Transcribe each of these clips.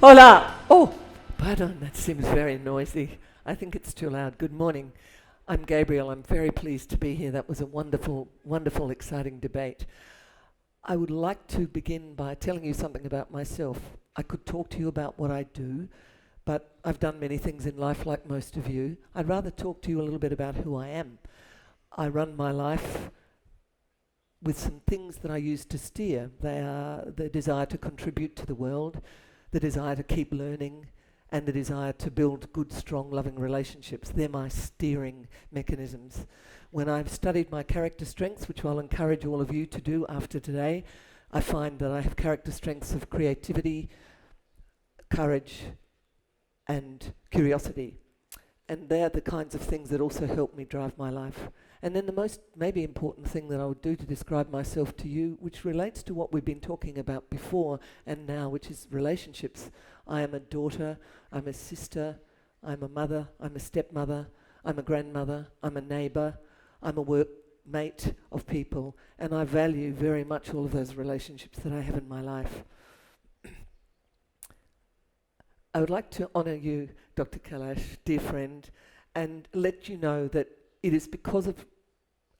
Hola! Oh, pardon, that seems very noisy. I think it's too loud. Good morning. I'm Gabrielle. I'm very pleased to be here. That was a wonderful, wonderful, exciting debate. I would like to begin by telling you something about myself. I could talk to you about what I do, but I've done many things in life like most of you. I'd rather talk to you a little bit about who I am. I run my life with some things that I use to steer. They are the desire to contribute to the world, the desire to keep learning, and the desire to build good, strong, loving relationships. They're my steering mechanisms. When I've studied my character strengths, which I'll encourage all of you to do after today, I find that I have character strengths of creativity, courage, and curiosity. And they're the kinds of things that also help me drive my life. And then the most maybe important thing that I would do to describe myself to you, which relates to what we've been talking about before and now, which is relationships. I am a daughter, I'm a sister, I'm a mother, I'm a stepmother, I'm a grandmother, I'm a neighbour, I'm a workmate of people, and I value very much all of those relationships that I have in my life. I would like to honour you, Dr. Kailash, dear friend, and let you know that it is because of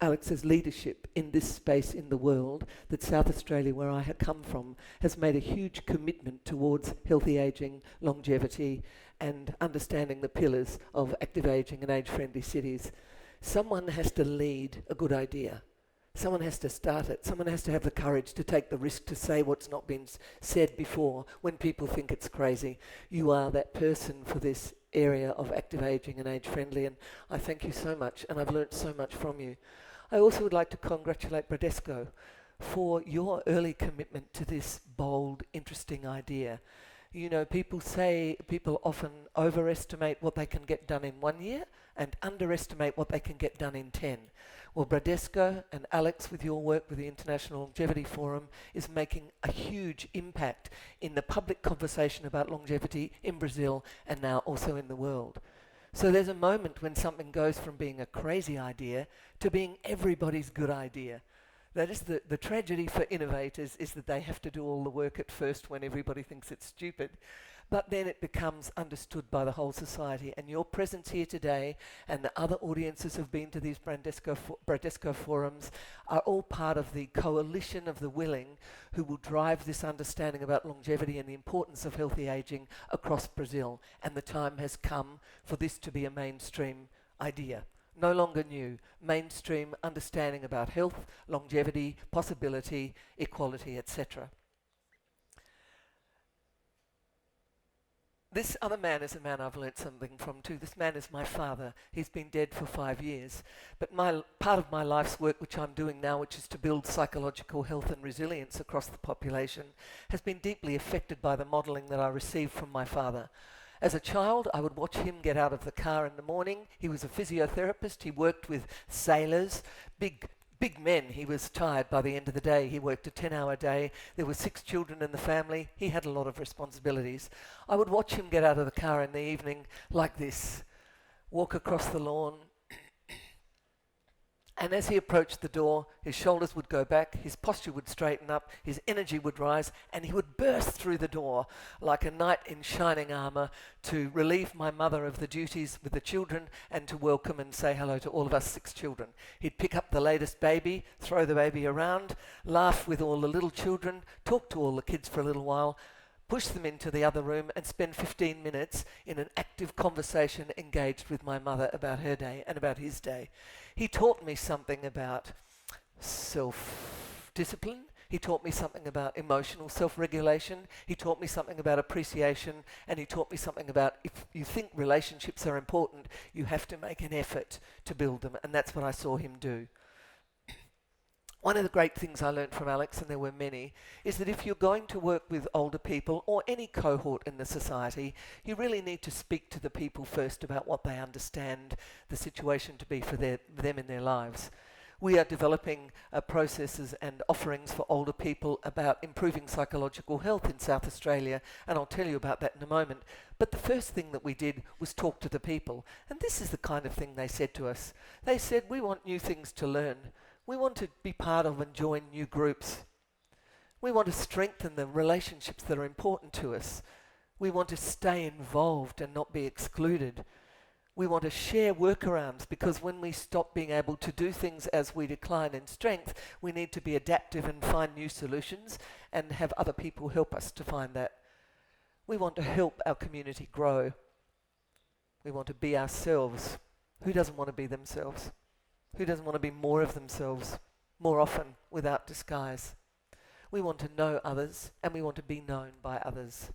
Alex's leadership in this space in the world that South Australia, where I have come from, has made a huge commitment towards healthy ageing, longevity, and understanding the pillars of active ageing and age-friendly cities. Someone has to lead a good idea. Someone has to start it. Someone has to have the courage to take the risk to say what's not been said before when people think it's crazy. You are that person for this area of active ageing and age-friendly, and I thank you so much, and I've learnt so much from you. I also would like to congratulate Bradesco for your early commitment to this bold, interesting idea. You know, people often overestimate what they can get done in 1 year and underestimate what they can get done in 10. Well, Bradesco and Alex, with your work with the International Longevity Forum, is making a huge impact in the public conversation about longevity in Brazil and now also in the world. So there's a moment when something goes from being a crazy idea to being everybody's good idea. That is the tragedy for innovators, is that they have to do all the work at first when everybody thinks it's stupid. But then it becomes understood by the whole society. And your presence here today and the other audiences who've been to these Bradesco forums are all part of the coalition of the willing who will drive this understanding about longevity and the importance of healthy ageing across Brazil. And the time has come for this to be a mainstream idea. No longer new, mainstream understanding about health, longevity, possibility, equality, etc. This other man is a man I've learnt something from too. This man is my father. He's been dead for 5 years. But part of my life's work, which I'm doing now, which is to build psychological health and resilience across the population, has been deeply affected by the modelling that I received from my father. As a child, I would watch him get out of the car in the morning. He was a physiotherapist. He worked with sailors, big men. He was tired by the end of the day. He worked a 10-hour day. There were 6 children in the family. He had a lot of responsibilities. I would watch him get out of the car in the evening like this, walk across the lawn, and as he approached the door, his shoulders would go back, his posture would straighten up, his energy would rise, and he would burst through the door like a knight in shining armour to relieve my mother of the duties with the children and to welcome and say hello to all of us 6 children. He'd pick up the latest baby, throw the baby around, laugh with all the little children, talk to all the kids for a little while, push them into the other room and spend 15 minutes in an active conversation engaged with my mother about her day and about his day. He taught me something about self-discipline. He taught me something about emotional self-regulation. He taught me something about appreciation. And he taught me something about if you think relationships are important, you have to make an effort to build them. And that's what I saw him do. One of the great things I learned from Alex, and there were many, is that if you're going to work with older people or any cohort in the society, you really need to speak to the people first about what they understand the situation to be for them in their lives. We are developing processes and offerings for older people about improving psychological health in South Australia, and I'll tell you about that in a moment. But the first thing that we did was talk to the people, and this is the kind of thing they said to us. They said, we want new things to learn. We want to be part of and join new groups. We want to strengthen the relationships that are important to us. We want to stay involved and not be excluded. We want to share workarounds, because when we stop being able to do things as we decline in strength, we need to be adaptive and find new solutions and have other people help us to find that. We want to help our community grow. We want to be ourselves. Who doesn't want to be themselves? Who doesn't want to be more of themselves, more often, without disguise? We want to know others, and we want to be known by others.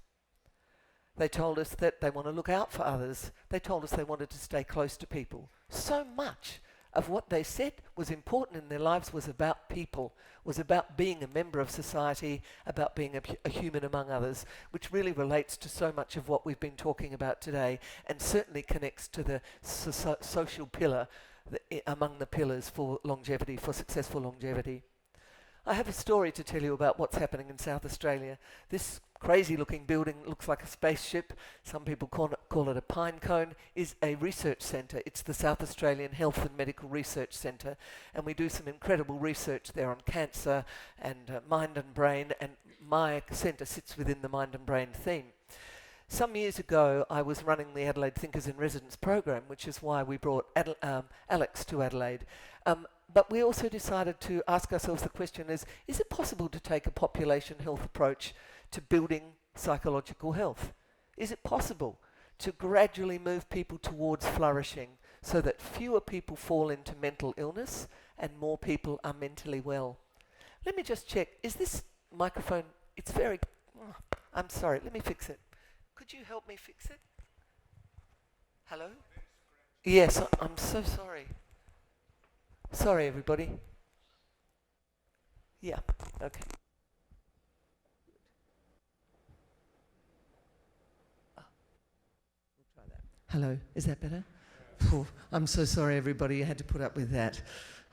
They told us that they want to look out for others. They told us they wanted to stay close to people. So much of what they said was important in their lives was about people, was about being a member of society, about being a human among others, which really relates to so much of what we've been talking about today, and certainly connects to the social pillar among the pillars for longevity, for successful longevity. I have a story to tell you about what's happening in South Australia. This crazy looking building looks like a spaceship. Some people call it a pine cone, is a research centre. It's the South Australian Health and Medical Research Centre, and we do some incredible research there on cancer and mind and brain, and my centre sits within the mind and brain theme. Some years ago, I was running the Adelaide Thinkers in Residence program, which is why we brought Alex to Adelaide. But we also decided to ask ourselves the question is it possible to take a population health approach to building psychological health? Is it possible to gradually move people towards flourishing so that fewer people fall into mental illness and more people are mentally well? Let me just check. Is this microphone, it's very, I'm sorry, let me fix it. Could you help me fix it? Hello? Yes, I'm so sorry. Sorry, everybody. Yeah, okay. We'll try that. Hello, is that better? Oh, I'm so sorry, everybody. You had to put up with that.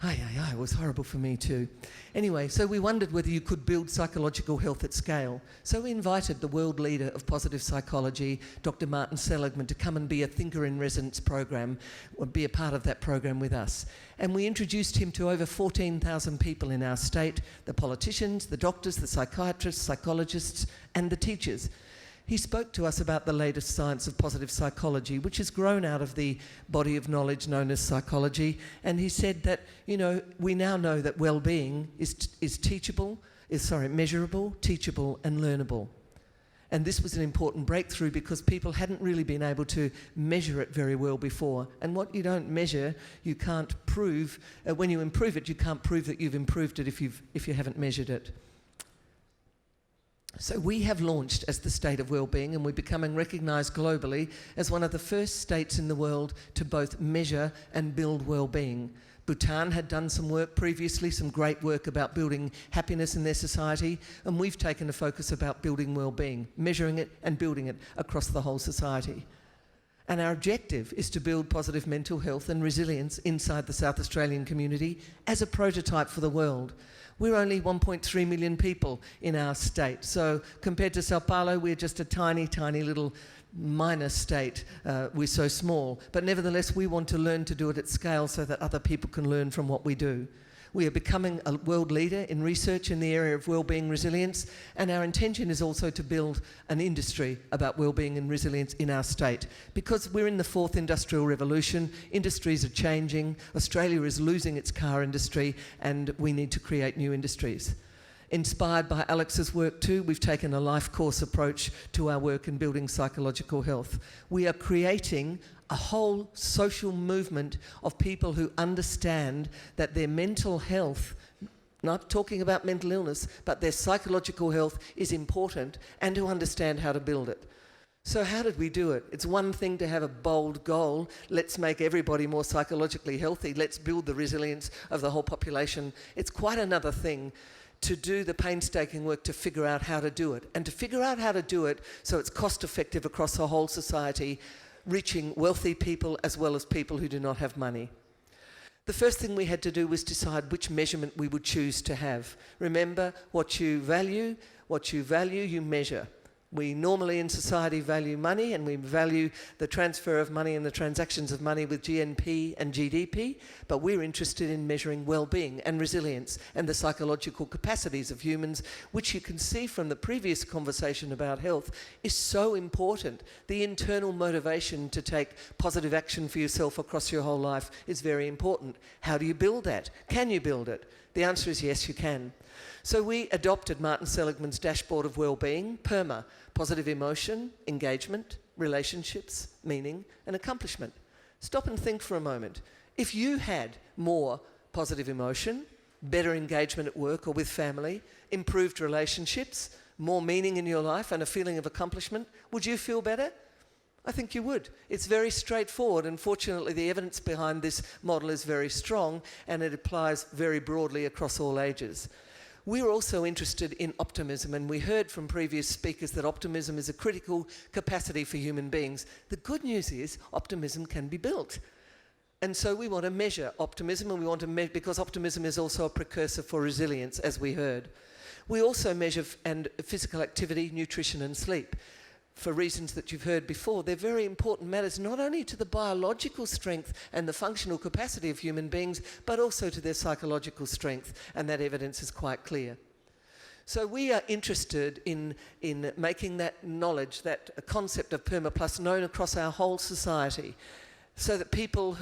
It was horrible for me too. Anyway, so we wondered whether you could build psychological health at scale. So we invited the world leader of positive psychology, Dr. Martin Seligman, to come and be a Thinker in Residence program, or be a part of that program with us. And we introduced him to over 14,000 people in our state, the politicians, the doctors, the psychiatrists, psychologists, and the teachers. He spoke to us about the latest science of positive psychology, which has grown out of the body of knowledge known as psychology. And he said that, we now know that well-being is measurable, teachable, and learnable. And this was an important breakthrough because people hadn't really been able to measure it very well before. And what you don't measure, you can't prove. When you improve it, you can't prove that you've improved it if you haven't measured it. So we have launched as the state of wellbeing, and we're becoming recognised globally as one of the first states in the world to both measure and build wellbeing. Bhutan had done some work previously, some great work about building happiness in their society, and we've taken a focus about building wellbeing, measuring it and building it across the whole society. And our objective is to build positive mental health and resilience inside the South Australian community as a prototype for the world. We're only 1.3 million people in our state. So compared to Sao Paulo, we're just a tiny, tiny little minor state. We're so small. But nevertheless, we want to learn to do it at scale so that other people can learn from what we do. We are becoming a world leader in research in the area of wellbeing resilience, and our intention is also to build an industry about wellbeing and resilience in our state. Because we're in the fourth industrial revolution, industries are changing, Australia is losing its car industry, and we need to create new industries. Inspired by Alex's work too, we've taken a life course approach to our work in building psychological health. We are creating a whole social movement of people who understand that their mental health, not talking about mental illness, but their psychological health is important, and to understand how to build it. So how did we do it? It's one thing to have a bold goal, let's make everybody more psychologically healthy, let's build the resilience of the whole population. It's quite another thing to do the painstaking work to figure out how to do it, and to figure out how to do it so it's cost effective across the whole society, reaching wealthy people as well as people who do not have money. The first thing we had to do was decide which measurement we would choose to have. Remember, what you value, you measure. We normally in society value money, and we value the transfer of money and the transactions of money with GNP and GDP, but we're interested in measuring well-being and resilience and the psychological capacities of humans, which you can see from the previous conversation about health is so important. The internal motivation to take positive action for yourself across your whole life is very important. How do you build that? Can you build it? The answer is yes, you can. So we adopted Martin Seligman's dashboard of well-being, PERMA, positive emotion, engagement, relationships, meaning, and accomplishment. Stop and think for a moment. If you had more positive emotion, better engagement at work or with family, improved relationships, more meaning in your life and a feeling of accomplishment, would you feel better? I think you would. It's very straightforward, and fortunately the evidence behind this model is very strong, and it applies very broadly across all ages. We're also interested in optimism, and we heard from previous speakers that optimism is a critical capacity for human beings. The good news is optimism can be built. And so we want to measure optimism, and we want to measure, because optimism is also a precursor for resilience, as we heard. We also measure physical activity, nutrition and sleep. For reasons that you've heard before, they're very important matters, not only to the biological strength and the functional capacity of human beings, but also to their psychological strength, and that evidence is quite clear. So we are interested in making that knowledge, that concept of PERMA+ known across our whole society, so that people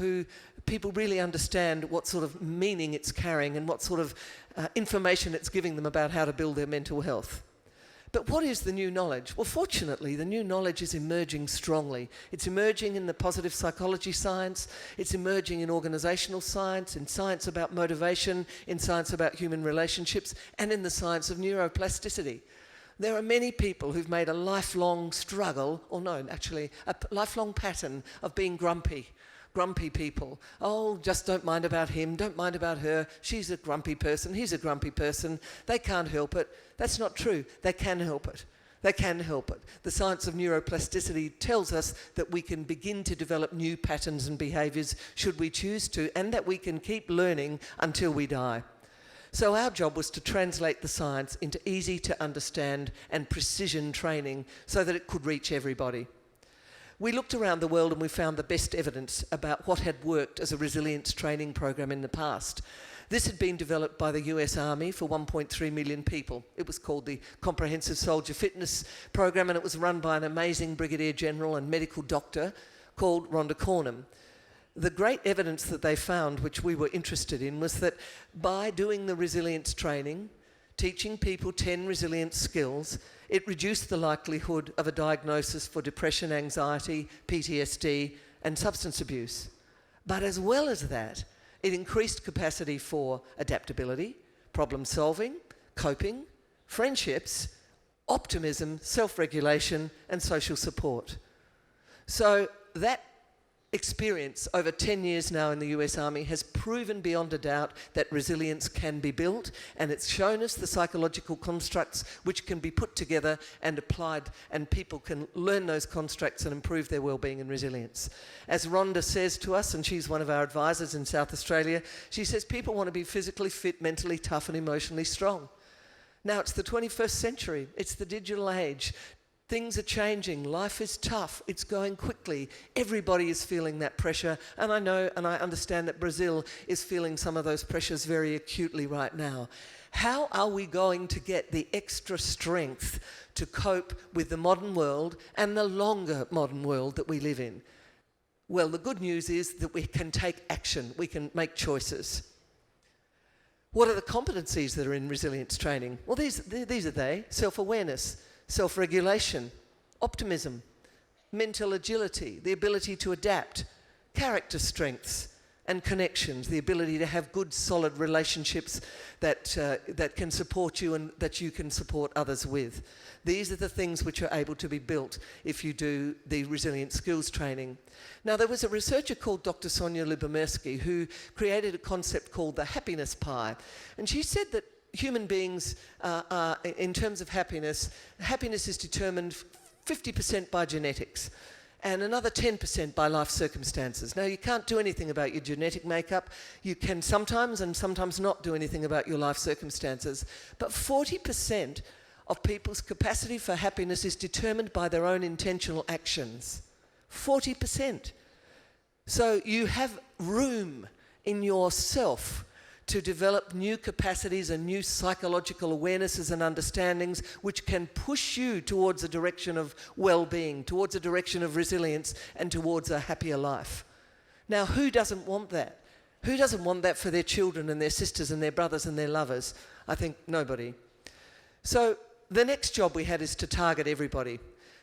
really understand what sort of meaning it's carrying and what sort of information it's giving them about how to build their mental health. But what is the new knowledge? Well, fortunately, the new knowledge is emerging strongly. It's emerging in the positive psychology science, it's emerging in organisational science, in science about motivation, in science about human relationships, and in the science of neuroplasticity. There are many people who've made a lifelong struggle, or no, actually, a lifelong pattern of being grumpy people. Oh, just don't mind about him, don't mind about her, she's a grumpy person, he's a grumpy person, they can't help it. That's not true. They can help it. They can help it. The science of neuroplasticity tells us that we can begin to develop new patterns and behaviours should we choose to, and that we can keep learning until we die. So our job was to translate the science into easy to understand and precision training so that it could reach everybody. We looked around the world and we found the best evidence about what had worked as a resilience training program in the past. This had been developed by the US Army for 1.3 million people. It was called the Comprehensive Soldier Fitness Program, and it was run by an amazing Brigadier General and medical doctor called Rhonda Cornum. The great evidence that they found, which we were interested in, was that by doing the resilience training, teaching people 10 resilience skills, it reduced the likelihood of a diagnosis for depression, anxiety, PTSD, and substance abuse. But as well as that, it increased capacity for adaptability, problem solving, coping, friendships, optimism, self-regulation, and social support. So that experience over 10 years now in the US Army has proven beyond a doubt that resilience can be built, and it's shown us the psychological constructs which can be put together and applied, and people can learn those constructs and improve their well-being and resilience. As Rhonda says to us, and she's one of our advisors in South Australia, she says people want to be physically fit, mentally tough and emotionally strong. Now it's the 21st century, it's the digital age. Things are changing, life is tough, it's going quickly. Everybody is feeling that pressure, and I know and I understand that Brazil is feeling some of those pressures very acutely right now. How are we going to get the extra strength to cope with the modern world and the longer modern world that we live in? Well, the good news is that we can take action, we can make choices. What are the competencies that are in resilience training? Well, these are they: self-awareness, self-regulation, optimism, mental agility, the ability to adapt, character strengths and connections, the ability to have good, solid relationships that can support you and that you can support others with. These are the things which are able to be built if you do the resilient skills training. Now, there was a researcher called Dr. Sonia Lyubomirsky who created a concept called the happiness pie, and she said that human beings, in terms of happiness is determined 50% by genetics and another 10% by life circumstances. Now, you can't do anything about your genetic makeup. You can sometimes and sometimes not do anything about your life circumstances. But 40% of people's capacity for happiness is determined by their own intentional actions. 40%. So you have room in yourself to develop new capacities and new psychological awarenesses and understandings which can push you towards a direction of well-being, towards a direction of resilience, and towards a happier life. Now, who doesn't want that? Who doesn't want that for their children and their sisters and their brothers and their lovers? I think nobody. So the next job we had is to target everybody.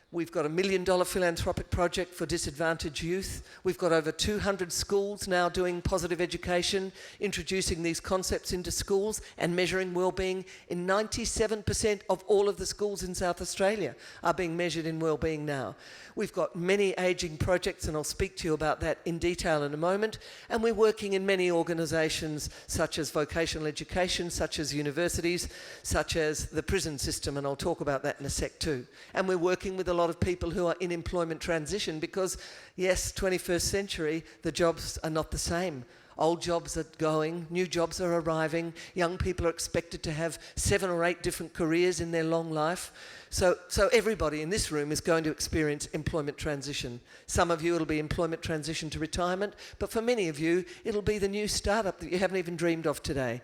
We've got $1 million philanthropic project for disadvantaged youth. We've got over 200 schools now doing positive education, introducing these concepts into schools and measuring well-being. In 97% of all of the schools in South Australia are being measured in well-being now. We've got many ageing projects, and I'll speak to you about that in detail in a moment. And we're working in many organisations such as vocational education, such as universities, such as the prison system, and I'll talk about that in a sec too. And we're working with a lot of people who are in employment transition because, yes, 21st century, the jobs are not the same. Old jobs are going, new jobs are arriving, young people are expected to have 7 or 8 different careers in their long life. So everybody in this room is going to experience employment transition. Some of you it'll be employment transition to retirement, but for many of you it'll be the new startup that you haven't even dreamed of today.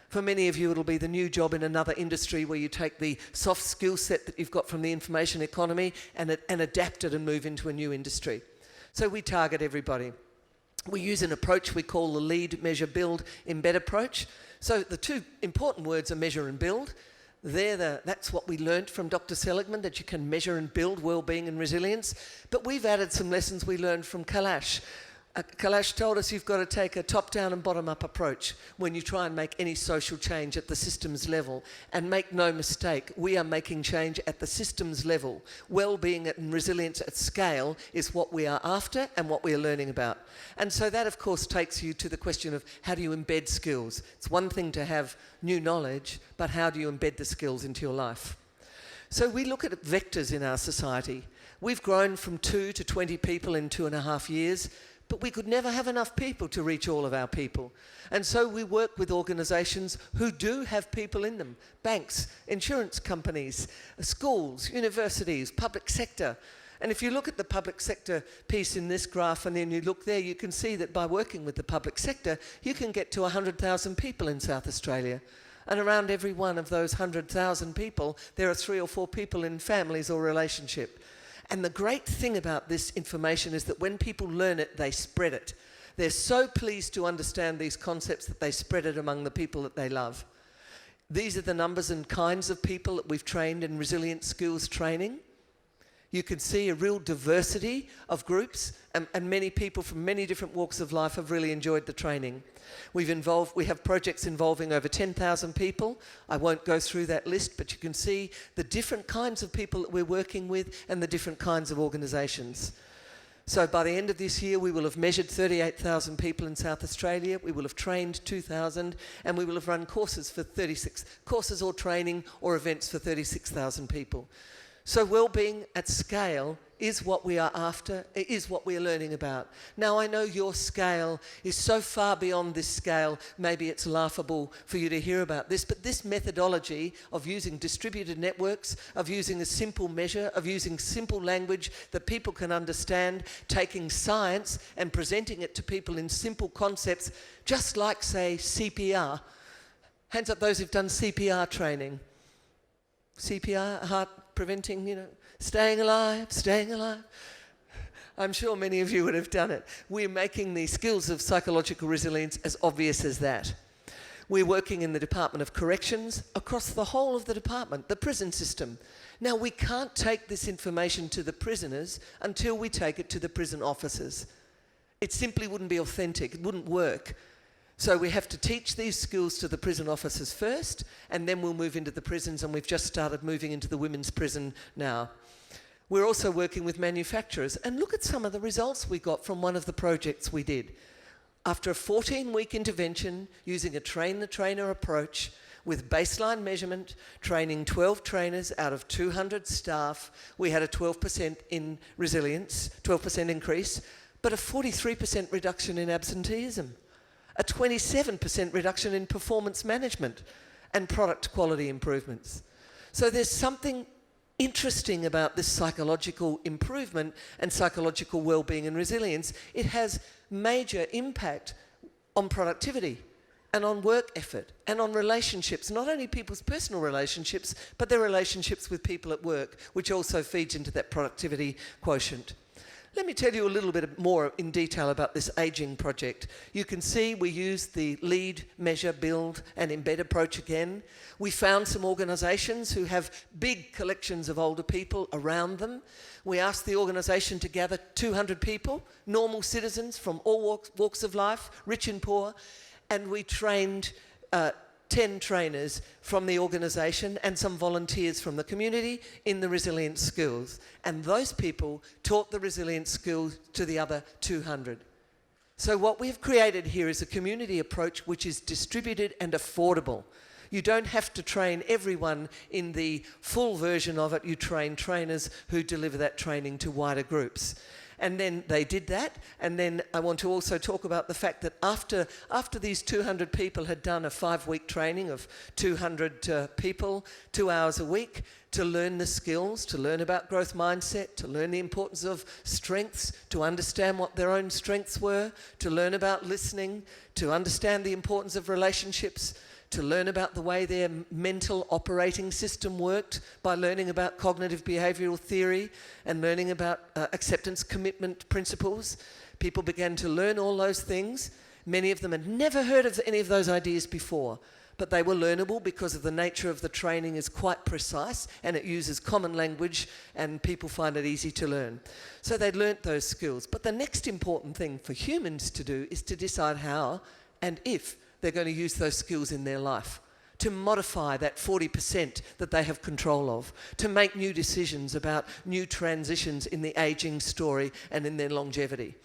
For many of you it'll be the new job in another industry where you take the soft skill set that you've got from the information economy and adapt it and move into a new industry. So we target everybody. We use an approach we call the lead, measure, build, embed approach. So the two important words are measure and build. That's what we learned from Dr. Seligman, that you can measure and build well-being and resilience. But we've added some lessons we learned from Kailash. Kailash told us you've got to take a top-down and bottom-up approach when you try and make any social change at the systems level. And make no mistake, we are making change at the systems level. Well-being and resilience at scale is what we are after and what we are learning about. And so that, of course, takes you to the question of how do you embed skills? It's one thing to have new knowledge, but how do you embed the skills into your life? So we look at vectors in our society. We've grown from 2 to 20 people in 2.5 years. But we could never have enough people to reach all of our people. And so we work with organisations who do have people in them. Banks, insurance companies, schools, universities, public sector. And if you look at the public sector piece in this graph and then you look there, you can see that by working with the public sector, you can get to 100,000 people in South Australia. And around every one of those 100,000 people, there are 3 or 4 people in families or relationship. And the great thing about this information is that when people learn it, they spread it. They're so pleased to understand these concepts that they spread it among the people that they love. These are the numbers and kinds of people that we've trained in resilient skills training. You can see a real diversity of groups, and many people from many different walks of life have really enjoyed the training. We have projects involving over 10,000 people. I won't go through that list, but you can see the different kinds of people that we're working with and the different kinds of organisations. So by the end of this year, we will have measured 38,000 people in South Australia, we will have trained 2,000, and we will have run courses for 36, courses or training or events for 36,000 people. So well-being at scale is what we are after, it is what we are learning about. Now, I know your scale is so far beyond this scale, maybe it's laughable for you to hear about this, but this methodology of using distributed networks, of using a simple measure, of using simple language that people can understand, taking science and presenting it to people in simple concepts, just like, say, CPR. Hands up those who've done CPR training. CPR, heart preventing, staying alive. I'm sure many of you would have done it. We're making the skills of psychological resilience as obvious as that. We're working in the Department of Corrections across the whole of the department, the prison system. Now, we can't take this information to the prisoners until we take it to the prison officers. It simply wouldn't be authentic, it wouldn't work. So we have to teach these skills to the prison officers first, and then we'll move into the prisons, and we've just started moving into the women's prison now. We're also working with manufacturers, and look at some of the results we got from one of the projects we did. After a 14-week intervention using a train-the-trainer approach with baseline measurement, training 12 trainers out of 200 staff, we had a 12% in resilience, 12% increase, but a 43% reduction in absenteeism. A 27% reduction in performance management and product quality improvements. So there's something interesting about this psychological improvement and psychological well-being and resilience. It has major impact on productivity and on work effort and on relationships, not only people's personal relationships, but their relationships with people at work, which also feeds into that productivity quotient. Let me tell you a little bit more in detail about this ageing project. You can see we used the lead, measure, build and embed approach again. We found some organisations who have big collections of older people around them. We asked the organisation to gather 200 people, normal citizens from all walks of life, rich and poor, and we trained 10 trainers from the organisation and some volunteers from the community in the resilience skills. And those people taught the resilience skills to the other 200. So what we've created here is a community approach which is distributed and affordable. You don't have to train everyone in the full version of it. You train trainers who deliver that training to wider groups. And then they did that, and then I want to also talk about the fact that after these 200 people had done a 5-week training of 200 people, 2 hours a week, to learn the skills, to learn about growth mindset, to learn the importance of strengths, to understand what their own strengths were, to learn about listening, to understand the importance of relationships, to learn about the way their mental operating system worked by learning about cognitive behavioural theory and learning about acceptance commitment principles. People began to learn all those things. Many of them had never heard of any of those ideas before, but they were learnable because of the nature of the training is quite precise and it uses common language and people find it easy to learn. So they'd learnt those skills. But the next important thing for humans to do is to decide how and if they're going to use those skills in their life, to modify that 40% that they have control of, to make new decisions about new transitions in the ageing story and in their longevity.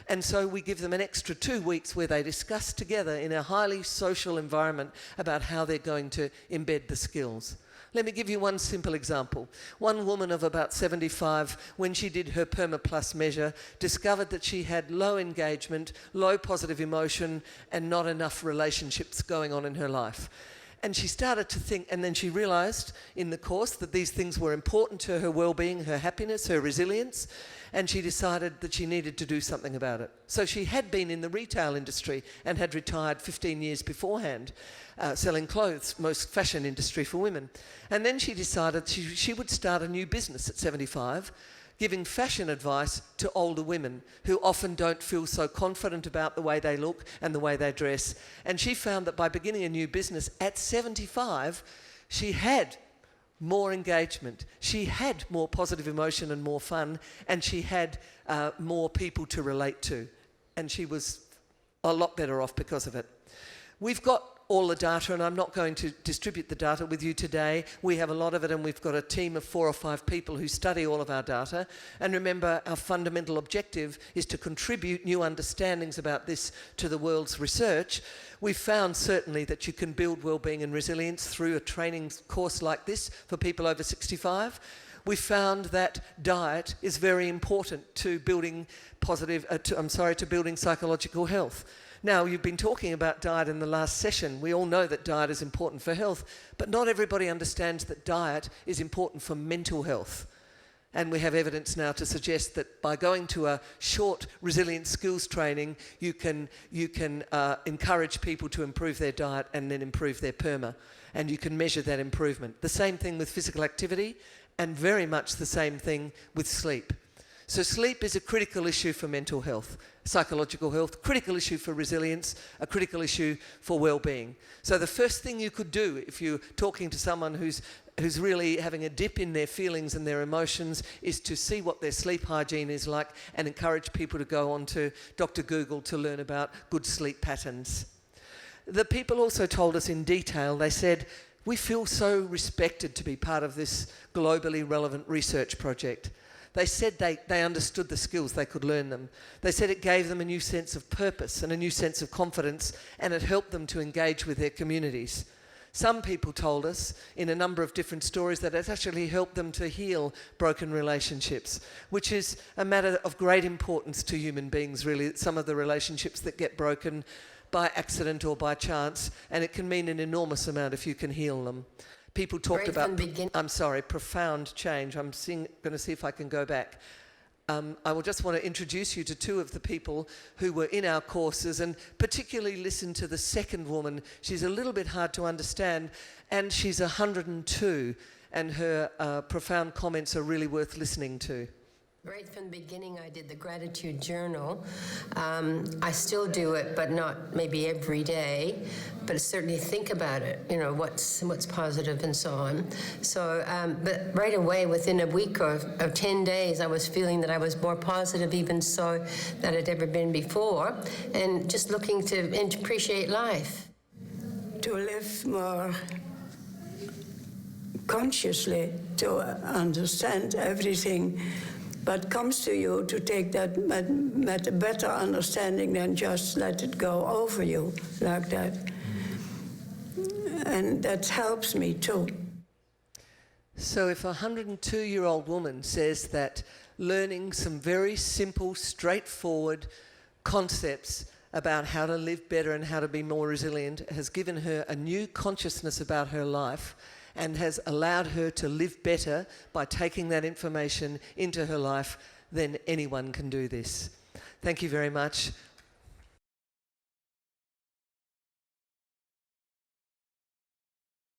And so we give them an extra 2 weeks where they discuss together in a highly social environment about how they're going to embed the skills. Let me give you one simple example. One woman of about 75, when she did her PermaPlus measure, discovered that she had low engagement, low positive emotion, and not enough relationships going on in her life. And she started to think, and then she realised in the course that these things were important to her well-being, her happiness, her resilience, and she decided that she needed to do something about it. So she had been in the retail industry and had retired 15 years beforehand, selling clothes, most fashion industry for women. And then she decided she would start a new business at 75, giving fashion advice to older women who often don't feel so confident about the way they look and the way they dress. And she found that by beginning a new business at 75, she had more engagement, she had more positive emotion and more fun, and she had more people to relate to. And she was a lot better off because of it. We've got all the data, and I'm not going to distribute the data with you today. We have a lot of it, and we've got a team of 4 or 5 people who study all of our data. And remember, our fundamental objective is to contribute new understandings about this to the world's research. We've found certainly that you can build wellbeing and resilience through a training course like this for people over 65. We found that diet is very important to building to building psychological health. Now, you've been talking about diet in the last session. We all know that diet is important for health, but not everybody understands that diet is important for mental health. And we have evidence now to suggest that by going to a short resilience skills training, you can encourage people to improve their diet and then improve their PERMA. And you can measure that improvement. The same thing with physical activity, and very much the same thing with sleep. So sleep is a critical issue for mental health, psychological health, critical issue for resilience, a critical issue for well-being. So the first thing you could do if you're talking to someone who's really having a dip in their feelings and their emotions is to see what their sleep hygiene is like and encourage people to go on to Dr. Google to learn about good sleep patterns. The people also told us in detail, they said, we feel so respected to be part of this globally relevant research project. They said they understood the skills, they could learn them. They said it gave them a new sense of purpose and a new sense of confidence, and it helped them to engage with their communities. Some people told us in a number of different stories that it actually helped them to heal broken relationships, which is a matter of great importance to human beings, really, some of the relationships that get broken by accident or by chance, and it can mean an enormous amount if you can heal them. People talked about, profound change. I'm going to see if I can go back. I will just want to introduce you to two of the people who were in our courses, and particularly listen to the second woman. She's a little bit hard to understand, and she's 102, and her profound comments are really worth listening to. Right from the beginning, I did the gratitude journal. I still do it, but not maybe every day, but I certainly think about it, you know, what's positive and so on. So, but right away, within a week or 10 days, I was feeling that I was more positive even so than I'd ever been before, and just looking to appreciate life. To live more consciously, to understand everything but comes to you, to take that with a better understanding than just let it go over you like that. And that helps me too. So if a 102-year-old woman says that learning some very simple, straightforward concepts about how to live better and how to be more resilient has given her a new consciousness about her life, and has allowed her to live better by taking that information into her life, then anyone can do this. Thank you very much.